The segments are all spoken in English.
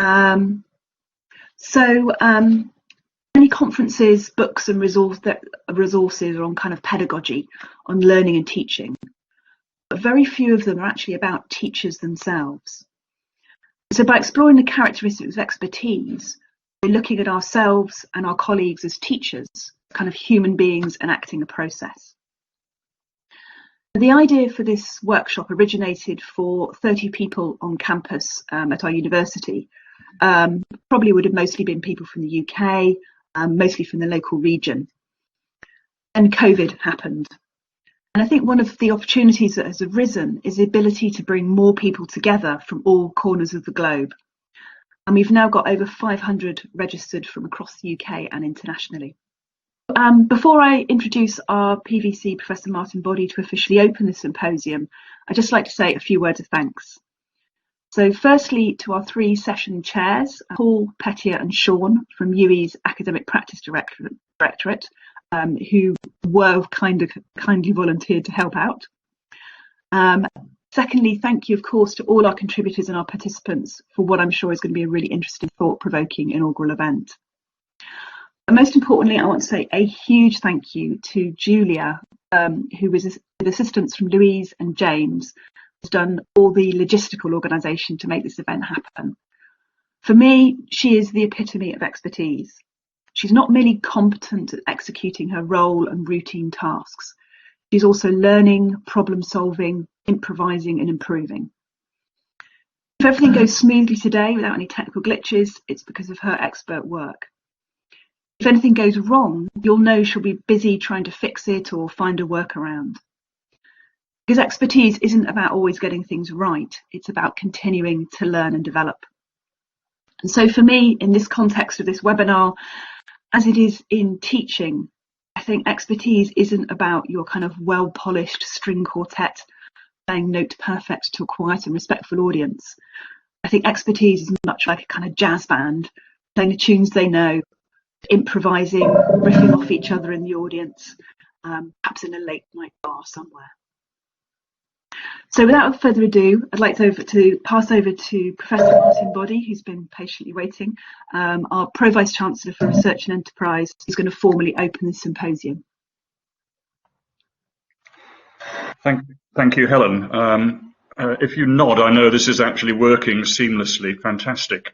Many conferences, books and resources are on kind of pedagogy, on learning and teaching, but very few of them are actually about teachers themselves. So by exploring the characteristics of expertise, we're looking at ourselves and our colleagues as teachers, kind of human beings enacting a process. The idea for this workshop originated for 30 people on campus at our university. Probably would have mostly been people from the UK, mostly from the local region. And COVID happened. And I think one of the opportunities that has arisen is the ability to bring more people together from all corners of the globe. And we've now got over 500 registered from across the UK and internationally. Before I introduce our PVC, Professor Martin Body, to officially open the symposium, I'd just like to say a few words of thanks. So firstly, to our 3 session chairs, Paul, Pettier and Schön from UWE's Academic Practice Directorate, who were kindly volunteered to help out. Secondly, thank you, of course, to all our contributors and our participants for what I'm sure is going to be a really interesting, thought-provoking inaugural event. And most importantly, I want to say a huge thank you to Julia, who was with assistance from Louise and James, has done all the logistical organisation to make this event happen. For me, she is the epitome of expertise. She's not merely competent at executing her role and routine tasks. She's also learning, problem solving, improvising and improving. If everything goes smoothly today without any technical glitches, it's because of her expert work. If anything goes wrong, you'll know she'll be busy trying to fix it or find a workaround. Because expertise isn't about always getting things right, it's about continuing to learn and develop. And so for me, in this context of this webinar, as it is in teaching, I think expertise isn't about your kind of well-polished string quartet playing note perfect to a quiet and respectful audience. I think expertise is much like a kind of jazz band, playing the tunes they know, improvising, riffing off each other in the audience, perhaps in a late night bar somewhere. So without further ado, I'd like to pass over to Professor Martin Body, who's been patiently waiting, our Pro Vice Chancellor for Research and Enterprise, who's going to formally open the symposium. Thank you, Helen. If you nod, I know this is actually working seamlessly. Fantastic.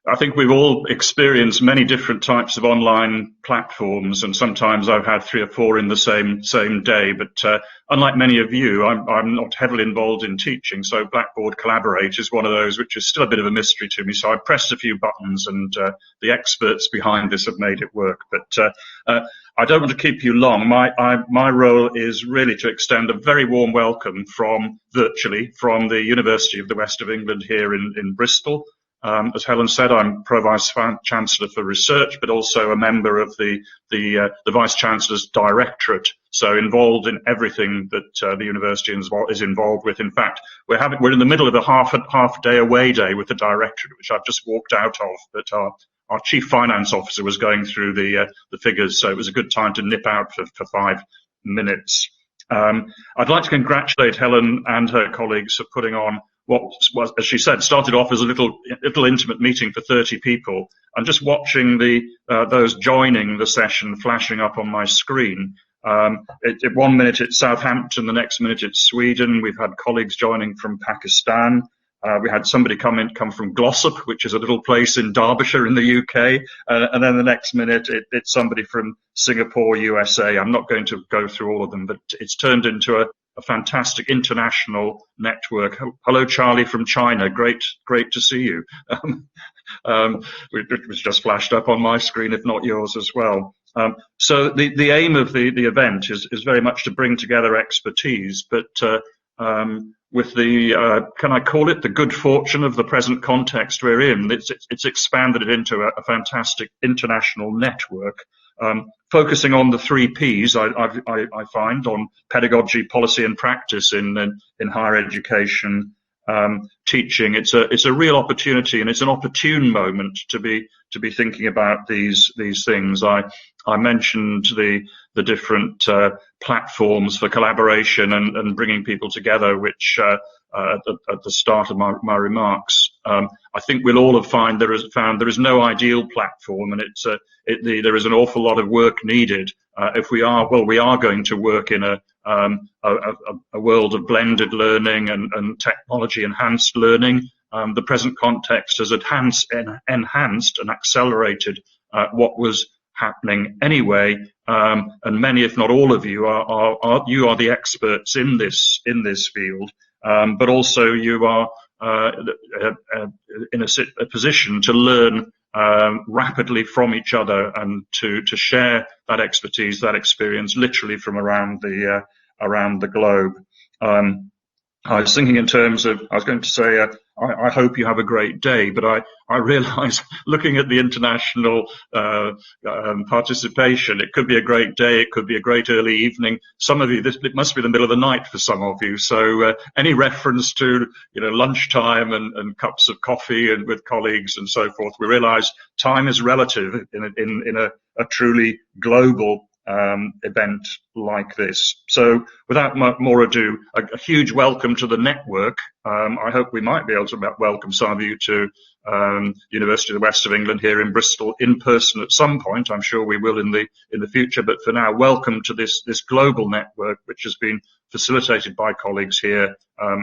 I think we've all experienced many different types of online platforms, and sometimes I've had 3 or 4 in the same day. But unlike many of you, I'm not heavily involved in teaching, so Blackboard Collaborate is one of those which is still a bit of a mystery to me. So I pressed a few buttons, and the experts behind this have made it work. But I don't want to keep you long. My role is really to extend a very warm welcome virtually from the University of the West of England here in Bristol. As Helen said, I'm Pro Vice Chancellor for Research, but also a member of the Vice Chancellor's Directorate, so involved in everything that the university is involved with. In fact, we're in the middle of a half day away day with the Directorate, which I've just walked out of, but our Chief Finance Officer was going through the figures, so it was a good time to nip out for 5 minutes. I'd like to congratulate Helen and her colleagues for putting on what was, as she said, started off as a little intimate meeting for 30 people, and just watching those joining the session flashing up on my screen. At 1 minute it's Southampton, the next minute it's Sweden. We've had colleagues joining from Pakistan. We had somebody come from Glossop, which is a little place in Derbyshire in the UK, and then the next minute it's somebody from Singapore, USA. I'm not going to go through all of them, but it's turned into a fantastic international network. Hello, Charlie from China. Great to see you. It was just flashed up on my screen, if not yours as well. So the aim of the event is very much to bring together expertise, but with the, can I call it, the good fortune of the present context we're in, it's expanded it into a fantastic international network. Focusing on the 3 Ps, I find, on pedagogy, policy, and practice in higher education, teaching. It's a real opportunity, and it's an opportune moment to be thinking about these things. I mentioned the different platforms for collaboration and bringing people together, which at the start of my remarks. I think we'll all have found there is no ideal platform, and there is an awful lot of work needed if we are going to work in a world of blended learning and technology enhanced learning. The present context has enhanced and accelerated what was happening anyway, and many, if not all of you, are the experts in this field, but also you are in a position to learn rapidly from each other and to share that expertise, that experience, literally from around the globe. I was thinking in terms of, I was going to say, I hope you have a great day, but I realise, looking at the international participation, it could be a great day, it could be a great early evening. Some of you, it must be the middle of the night for some of you. So any reference to lunchtime and cups of coffee and with colleagues and so forth, we realise time is relative in a truly global event like this. So without more ado, a huge welcome to the network. I hope we might be able to welcome some of you to University of the West of England here in Bristol in person at some point. I'm sure we will in the future, but for now, welcome to this global network, which has been facilitated by colleagues here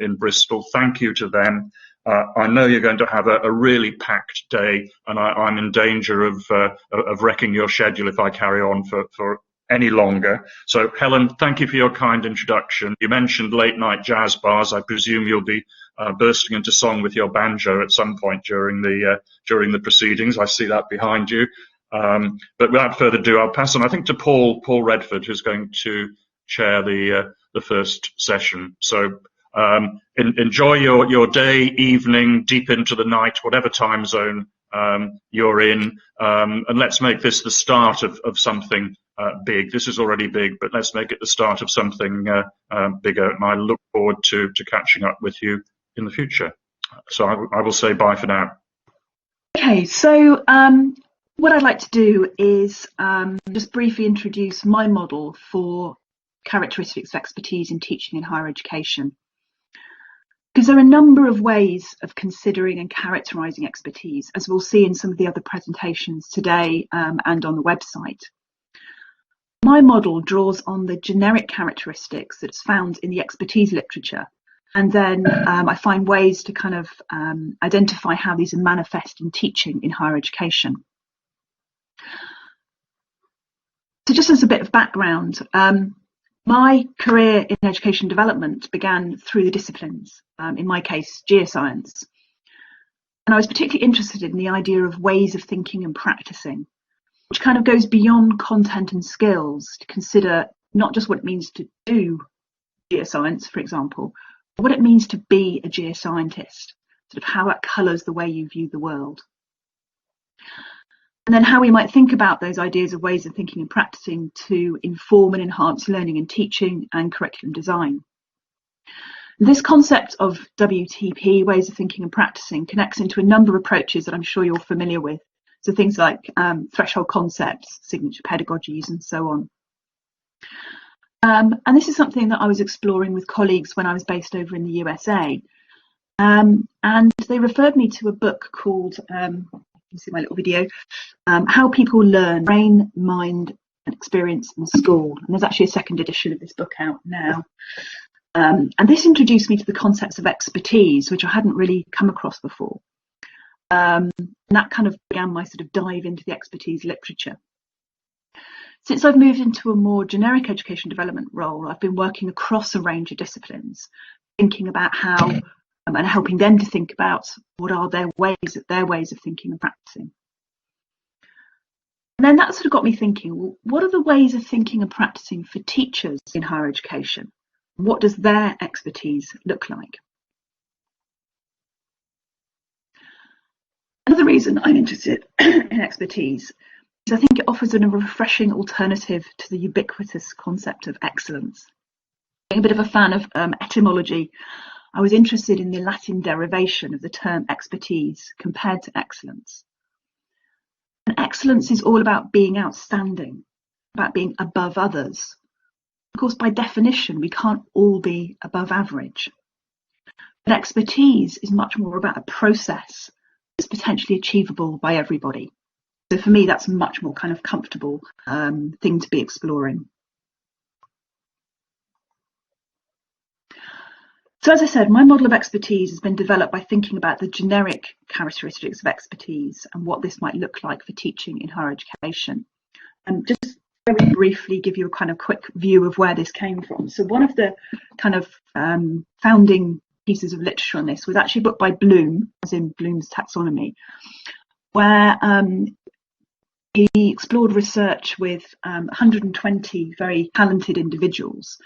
in Bristol. Thank you to them. I know you're going to have a really packed day, and I'm in danger of wrecking your schedule if I carry on for any longer. So Helen, thank you for your kind introduction. You mentioned late night jazz bars. I presume you'll be bursting into song with your banjo at some point during the proceedings. I see that behind you. But without further ado, I'll pass on, I think, to Paul Redford, who's going to chair the first session. So enjoy your day, evening, deep into the night, whatever time zone you're in, and let's make this the start of something big. This is already big, but let's make it the start of something bigger, and I look forward to catching up with you in the future. So I will say bye for now. Okay, so what I'd like to do is just briefly introduce my model for characteristics of expertise in teaching in higher education. Because there are a number of ways of considering and characterising expertise, as we'll see in some of the other presentations today and on the website. My model draws on the generic characteristics that's found in the expertise literature, and then I find ways to kind of identify how these are manifest in teaching in higher education. So just as a bit of background, my career in education development began through the disciplines, in my case, geoscience. And I was particularly interested in the idea of ways of thinking and practising, which kind of goes beyond content and skills to consider not just what it means to do geoscience, for example, but what it means to be a geoscientist, sort of how that colours the way you view the world. And then how we might think about those ideas of ways of thinking and practising to inform and enhance learning and teaching and curriculum design. This concept of WTP, ways of thinking and practising, connects into a number of approaches that I'm sure you're familiar with. So things like threshold concepts, signature pedagogies, and so on. And this is something that I was exploring with colleagues when I was based over in the USA. And they referred me to a book called, you see my little video, How People Learn, Brain, Mind and Experience in School. And there's actually a second edition of this book out now. And this introduced me to the concepts of expertise, which I hadn't really come across before. And that kind of began my sort of dive into the expertise literature. Since I've moved into a more generic education development role, I've been working across a range of disciplines, thinking about how and helping them to think about what are their ways of thinking and practicing. And then that sort of got me thinking, well, what are the ways of thinking and practicing for teachers in higher education? What does their expertise look like? Another reason I'm interested in expertise is I think it offers a refreshing alternative to the ubiquitous concept of excellence. Being a bit of a fan of etymology, I was interested in the Latin derivation of the term expertise compared to excellence. And excellence is all about being outstanding, about being above others. Of course, by definition, we can't all be above average. And expertise is much more about a process that's potentially achievable by everybody. So for me, that's a much more kind of comfortable thing to be exploring. So as I said, my model of expertise has been developed by thinking about the generic characteristics of expertise and what this might look like for teaching in higher education. And just very briefly give you a kind of quick view of where this came from. So one of the kind of founding pieces of literature on this was actually a book by Bloom, as in Bloom's taxonomy, where he explored research with 120 very talented individuals.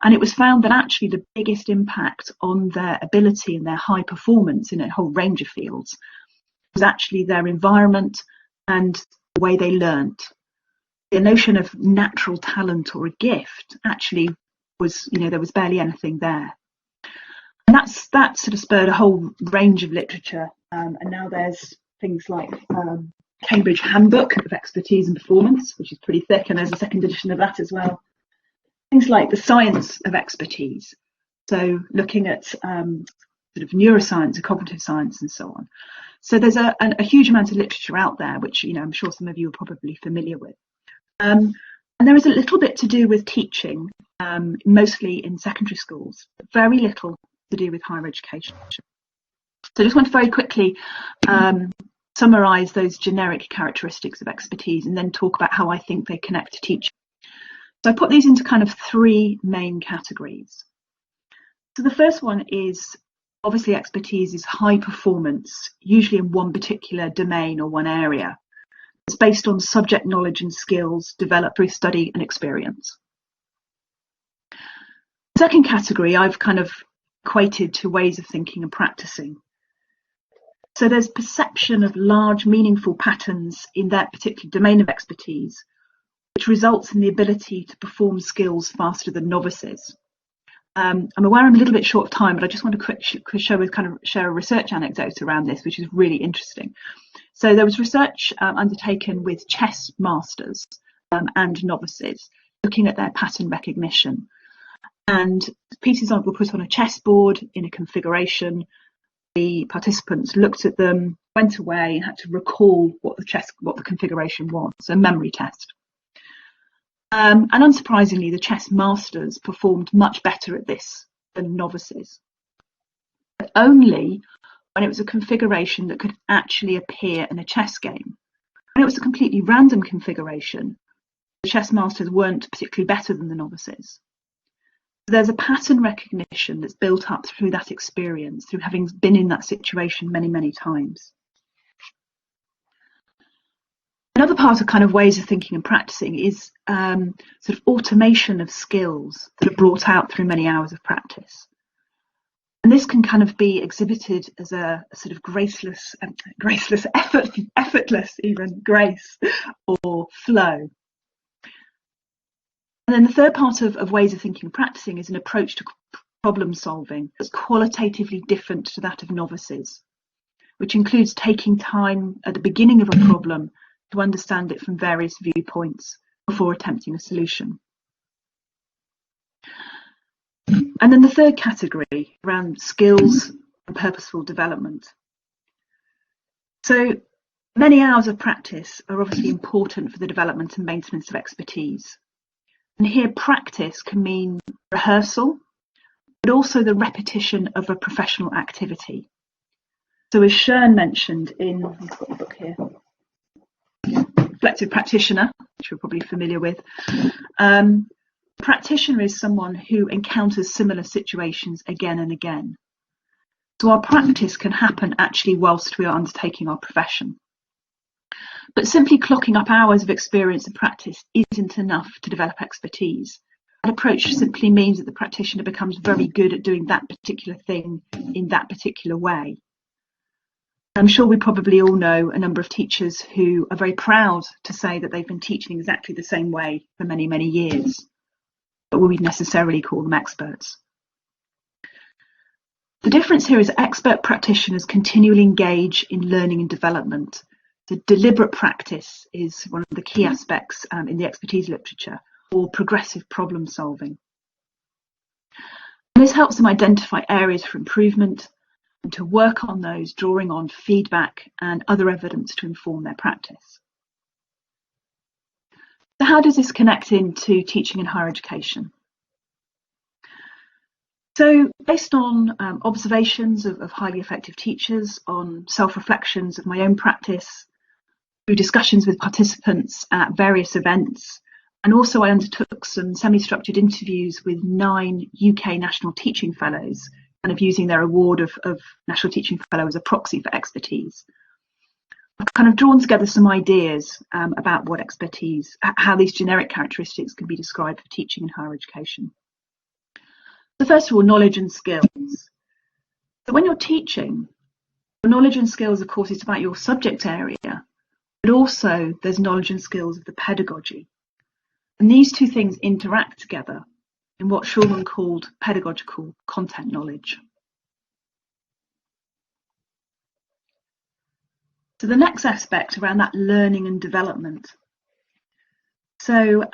And it was found that actually the biggest impact on their ability and their high performance in a whole range of fields was actually their environment and the way they learnt. The notion of natural talent or a gift actually was, there was barely anything there. And that sort of spurred a whole range of literature. And now there's things like Cambridge Handbook of Expertise and Performance, which is pretty thick, and there's a second edition of that as well. Things like the science of expertise, so looking at sort of neuroscience and cognitive science and so on. So there's a huge amount of literature out there, which I'm sure some of you are probably familiar with. And there is a little bit to do with teaching, mostly in secondary schools, but very little to do with higher education. So I just want to very quickly summarise those generic characteristics of expertise and then talk about how I think they connect to teaching. So I put these into kind of three main categories. So the first one is, obviously, expertise is high performance, usually in one particular domain or one area. It's based on subject knowledge and skills developed through study and experience. The second category I've kind of equated to ways of thinking and practising. So there's perception of large, meaningful patterns in that particular domain of expertise, which results in the ability to perform skills faster than novices. I'm aware I'm a little bit short of time, but I just want to share a research anecdote around this, which is really interesting. So there was research undertaken with chess masters and novices, looking at their pattern recognition. And pieces were put on a chessboard in a configuration. The participants looked at them, went away, and had to recall what the configuration was, so a memory test. And unsurprisingly, the chess masters performed much better at this than novices, but only when it was a configuration that could actually appear in a chess game. When it was a completely random configuration, the chess masters weren't particularly better than the novices. There's a pattern recognition that's built up through that experience, through having been in that situation many, many times. Another part of kind of ways of thinking and practicing is sort of automation of skills that are brought out through many hours of practice. And this can kind of be exhibited as a sort of graceless, effortless even grace or flow. And then the third part of ways of thinking and practicing is an approach to problem solving that's qualitatively different to that of novices, which includes taking time at the beginning of a problem to understand it from various viewpoints before attempting a solution. And then the third category around skills and purposeful development. So many hours of practice are obviously important for the development and maintenance of expertise. And here practice can mean rehearsal, but also the repetition of a professional activity. So as Schön mentioned in, I've got the book here, Reflective Practitioner, which you're probably familiar with. Practitioner is someone who encounters similar situations again and again. So our practice can happen actually whilst we are undertaking our profession. But simply clocking up hours of experience and practice isn't enough to develop expertise. That approach simply means that the practitioner becomes very good at doing that particular thing in that particular way. I'm sure we probably all know a number of teachers who are very proud to say that they've been teaching exactly the same way for many, many years, but we wouldn't necessarily call them experts. The difference here is that expert practitioners continually engage in learning and development. The deliberate practice is one of the key aspects in the expertise literature, or progressive problem solving. And this helps them identify areas for improvement and to work on those, drawing on feedback and other evidence to inform their practice. So how does this connect into teaching in higher education? So based on observations of highly effective teachers, on self-reflections of my own practice, through discussions with participants at various events, and also I undertook some semi-structured interviews with 9 UK National Teaching Fellows, kind of using their award of National Teaching Fellow as a proxy for expertise. I've kind of drawn together some ideas about what expertise, how these generic characteristics can be described for teaching in higher education. So first of all, knowledge and skills. So when you're teaching, your knowledge and skills, of course, is about your subject area, but also there's knowledge and skills of the pedagogy. And these two things interact together in what Schön called pedagogical content knowledge. So the next aspect around that learning and development. So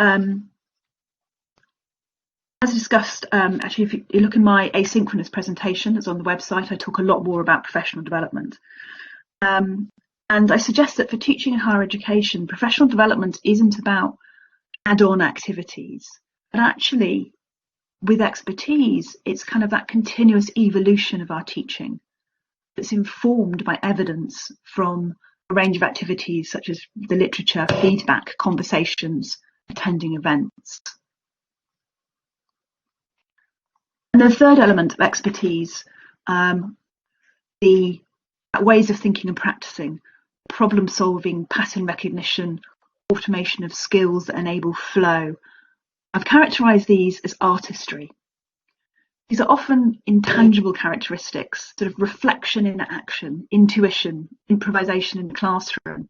as discussed, actually, if you look in my asynchronous presentation that's on the website, I talk a lot more about professional development. And I suggest that for teaching in higher education, professional development isn't about add-on activities, but actually with expertise, it's kind of that continuous evolution of our teaching that's informed by evidence from a range of activities such as the literature, feedback, conversations, attending events. And the third element of expertise, the ways of thinking and practising, problem solving, pattern recognition, automation of skills that enable flow. I've characterised these as artistry. These are often intangible characteristics, sort of reflection in action, intuition, improvisation in the classroom.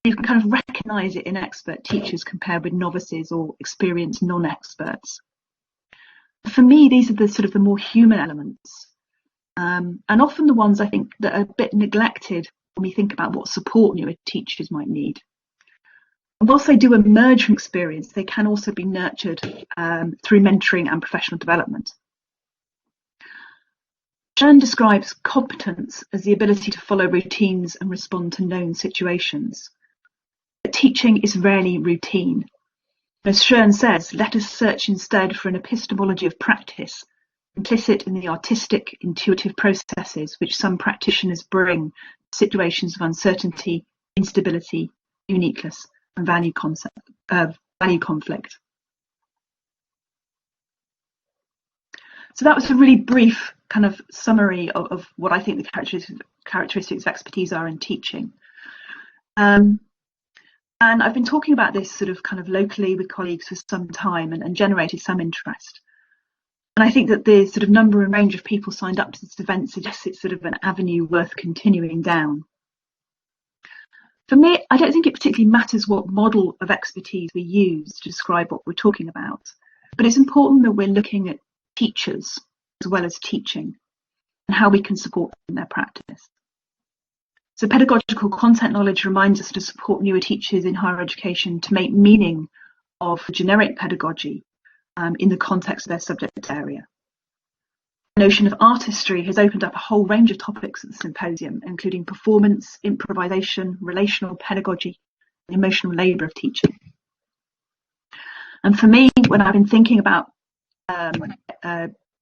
You can kind of recognise it in expert teachers compared with novices or experienced non-experts. For me, these are the sort of the more human elements, and often the ones I think that are a bit neglected when we think about what support newer teachers might need. And whilst they do emerge from experience, they can also be nurtured through mentoring and professional development. Schön describes competence as the ability to follow routines and respond to known situations. But teaching is rarely routine. As Schön says, let us search instead for an epistemology of practice, implicit in the artistic, intuitive processes which some practitioners bring to situations of uncertainty, instability, uniqueness, and value conflict. So that was a really brief kind of summary of what I think the characteristics of expertise are in teaching. And I've been talking about this sort of kind of locally with colleagues for some time and generated some interest. And I think that the sort of number and range of people signed up to this event suggests it's sort of an avenue worth continuing down. For me, I don't think it particularly matters what model of expertise we use to describe what we're talking about, but it's important that we're looking at teachers as well as teaching and how we can support them in their practice. So pedagogical content knowledge reminds us to support newer teachers in higher education to make meaning of generic pedagogy in the context of their subject area. The notion of artistry has opened up a whole range of topics at the symposium, including performance, improvisation, relational pedagogy, and emotional labour of teaching. And for me, when I've been thinking about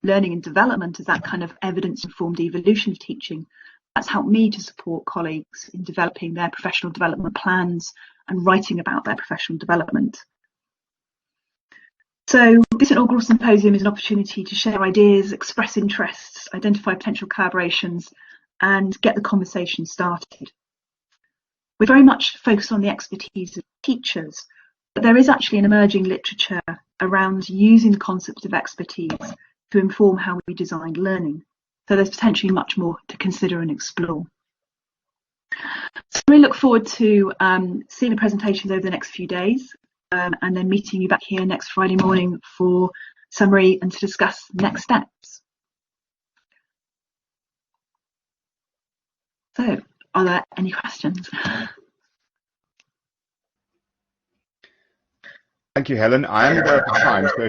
learning and development as that kind of evidence-informed evolution of teaching, that's helped me to support colleagues in developing their professional development plans and writing about their professional development. So this inaugural symposium is an opportunity to share ideas, express interests, identify potential collaborations, and get the conversation started. We're very much focused on the expertise of teachers, but there is actually an emerging literature around using the concept of expertise to inform how we design learning. So there's potentially much more to consider and explore. So we look forward to seeing the presentations over the next few days and then meeting you back here next Friday morning for summary and to discuss next steps. So are there any questions? Thank you, Helen. I am aware of the time, so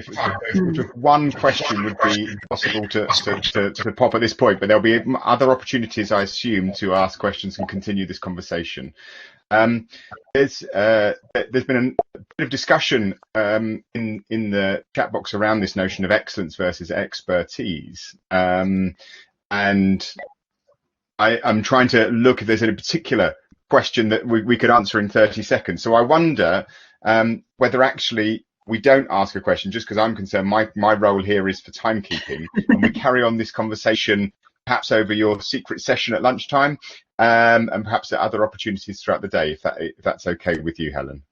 if one question would be possible to pop at this point, but there'll be other opportunities, I assume, to ask questions and continue this conversation. There's been a bit of discussion in the chat box around this notion of excellence versus expertise, and I'm trying to look if there's any particular question that we could answer in 30 seconds. So I wonder whether actually we don't ask a question, just because I'm concerned my role here is for timekeeping, and we carry on this conversation perhaps over your secret session at lunchtime, and perhaps at other opportunities throughout the day, if that's okay with you, Helen.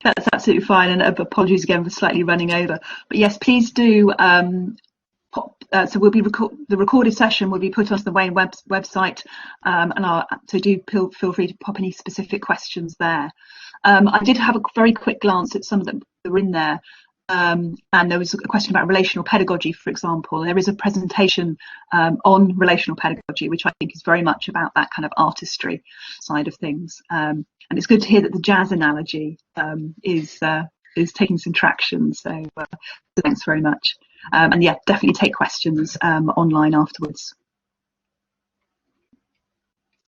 That's absolutely fine, and apologies again for slightly running over. But yes, please do. So we'll be the recorded session will be put onto the Wayne website, so do feel free to pop any specific questions there. I did have a very quick glance at some of them that were in there, and there was a question about relational pedagogy, for example. There is a presentation on relational pedagogy, which I think is very much about that kind of artistry side of things. And it's good to hear that the jazz analogy is taking some traction. So thanks very much. And yeah, definitely take questions online afterwards.